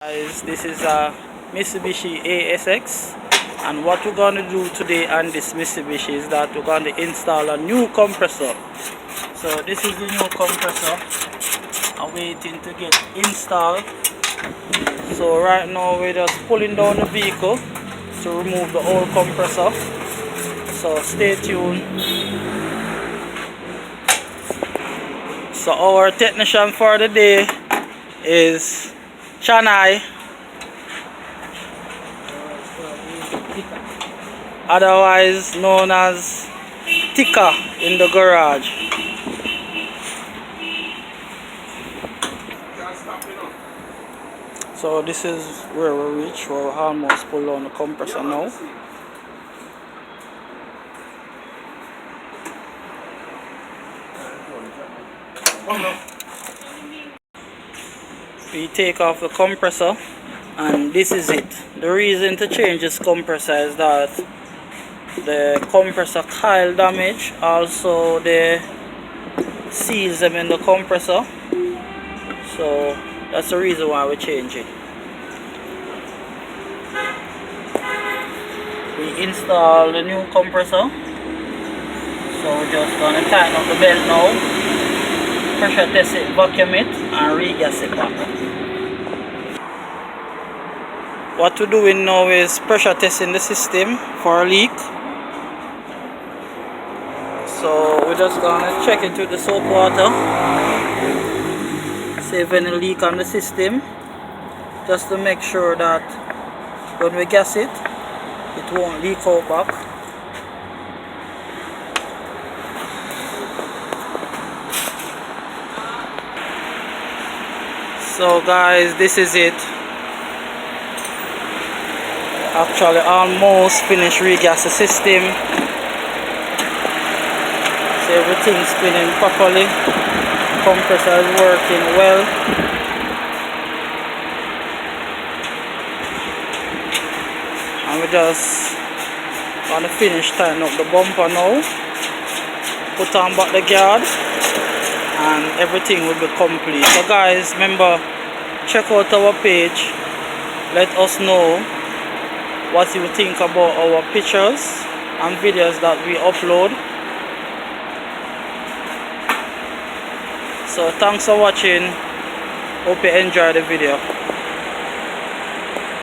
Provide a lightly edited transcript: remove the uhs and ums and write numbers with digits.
Guys, this is a Mitsubishi ASX, and what we're going to do today on this Mitsubishi is that we're going to install a new compressor. So this is the new compressor awaiting to get installed. So right now we're just pulling down the vehicle to remove the old compressor, so stay tuned. So our technician for the day is Chennai, otherwise known as Tika in the garage. So this is where we reach. We're almost pull on the compressor now. We take off the compressor, and this is it. The reason to change this compressor is that the compressor coil damage, also the seals them in the compressor, so that's the reason why we change it. We install the new compressor, so we're just gonna tighten up the belt now, pressure test it, vacuum it, and regas it back. What we're doing now is pressure testing the system for a leak. So we're just gonna check it with the soap water, see if any leak on the system, just to make sure that when we gas it, it won't leak out back. So guys, this is it. Actually almost finished regas the system. So everything's spinning properly. Compressor is working well. And we just want to finish tying up the bumper now. Put on back the guard, and everything will be complete. So guys, remember, check out our page. Let us know what you think about our pictures and videos that we upload. So thanks for watching. Hope you enjoy the video.